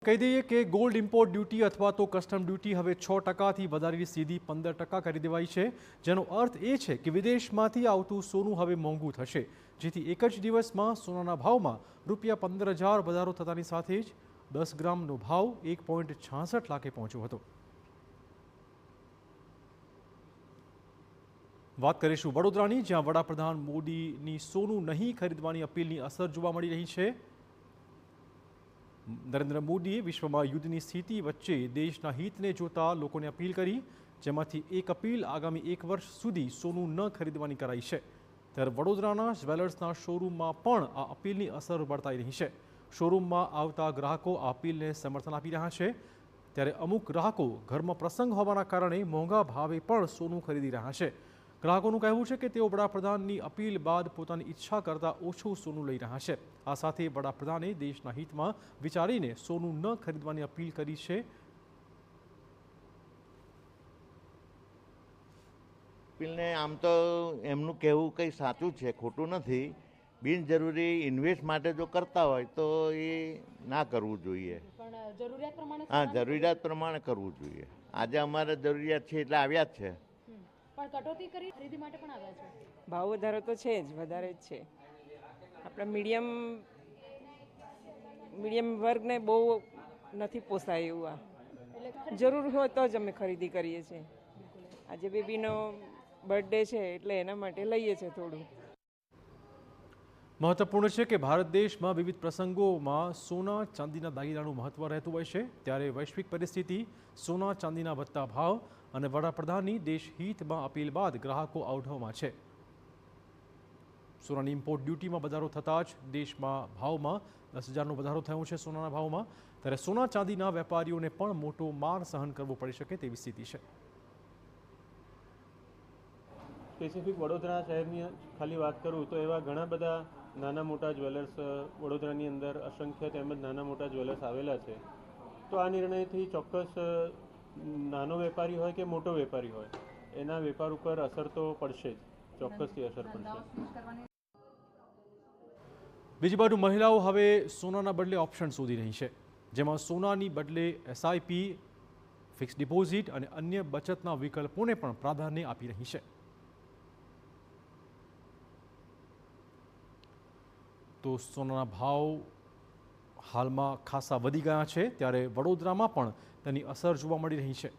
કહી દઈએ કે ગોલ્ડ ઇમ્પોર્ટ ડ્યુટી અથવા તો કસ્ટમ ડ્યુટી હવે 6%થી વધારી સીધી 15% કરી દેવાઈ છે, જેનો અર્થ એ છે કે વિદેશમાંથી આવતું સોનું હવે મોંઘું થશે, જેથી એક જ દિવસમાં સોનાના ભાવમાં ₹15,000 વધારો થતાની સાથે જ 10 ગ્રામનો ભાવ 1.66 લાખે પહોંચ્યો હતો। વાત કરીશું વડોદરાની, જ્યાં વડાપ્રધાન મોદીની સોનું નહીં ખરીદવાની અપીલની અસર જોવા મળી રહી છે। નરેન્દ્ર મોદીએ વિશ્વમાં યુદ્ધની સ્થિતિ વચ્ચે દેશના હિતને જોતા લોકોને અપીલ કરી, જેમાંથી એક અપીલ આગામી 1 વર્ષ સુધી સોનું ન ખરીદવાની કરાઈ છે। ત્યારે વડોદરાના જ્વેલર્સના શોરૂમમાં પણ આ અપીલની અસર વર્તાઈ રહી છે। શોરૂમમાં આવતા ગ્રાહકો આ અપીલને સમર્થન આપી રહ્યા છે, ત્યારે અમુક ગ્રાહકો ઘરમાં પ્રસંગ હોવાના કારણે મોંઘા ભાવે પણ સોનું ખરીદી રહ્યા છે। ગ્રાહકોનું કહેવું છે કે તેઓ વડાપ્રધાનની અપીલ બાદ પોતાની ઈચ્છા કરતાં ઓછું સોનું લઈ રહ્યા છે। આ સાથે વડાપ્રધાને દેશના હિતમાં વિચારીને સોનું ન ખરીદવાની અપીલ કરી છે। અપીલને આમ તો એમનું કહેવું કંઈ સાચું છે, ખોટું નથી। બિનજરૂરી ઇન્વેસ્ટ માટે જો કરતા હોય તો એ ના કરવું જોઈએ, હા જરૂરિયાત પ્રમાણે કરવું જોઈએ। આજે અમારે જરૂરિયાત છે એટલે આવ્યા જ છે। પણ કટોતી કરી ખરીદી માટે પણ આવ્યા છે। ભાવ વધારો તો છે જ, વધારે જ છે। આપણે મીડિયમ વર્ગને બહુ નથી પોસાય એવું। આ જરૂર હોય તો જ અમે ખરીદી કરીએ છીએ। આજે બેબીનો બર્થડે છે એટલે એના માટે લઈએ છીએ થોડું। મહત્વપૂર્ણ છે કે ભારત દેશમાં વિવિધ પ્રસંગોમાં સોના ચાંદીના દાગીનાનું મહત્વ રહેતું હોય છે, ત્યારે વૈશ્વિક પરિસ્થિતિ, સોના ચાંદીના વધતા ભાવ અને વડાપ્રધાનની દેશહિતમાં અપીલ બાદ ગ્રાહકો અવઢવમાં છે। સોનાની ઇમ્પોર્ટ ડ્યુટીમાં વધારો થતાં જ દેશમાં ભાવમાં 10,000નો વધારો થયો છે સોનાના ભાવમાં, ત્યારે સોના ચાંદીના વેપારીઓને પણ મોટો માર સહન કરવો પડી શકે તેવી સ્થિતિ છે। સ્પેસિફિક વડોદરા શહેરની ખાલી વાત કરું તો એવા ઘણા બધા નાના મોટા જ્વેલર્સ વડોદરાની અંદર અસંખ્ય તેમજ નાના મોટા જ્વેલર્સ આવેલા છે। તો આ નિર્ણયથી ચોક્કસ નાનો વેપારી હોય કે મોટો વેપારી હોય એના વેપાર ઉપર અસર તો પડશે જ, ચોક્કસથી અસર પડશે। બીજી બાજુ મહિલાઓ હવે સોનાના બદલે ઓપ્શન શોધી રહી છે, જેમાં સોનાની બદલે SIP, ફિક્સ ડિપોઝિટ અને અન્ય બચતના વિકલ્પોને પણ પ્રાધાન્ય આપી રહી છે। તો સોનાના ભાવ હાલમાં ખાસા વધી ગયા છે, ત્યારે વડોદરામાં પણ તેની અસર જોવા મળી રહી છે।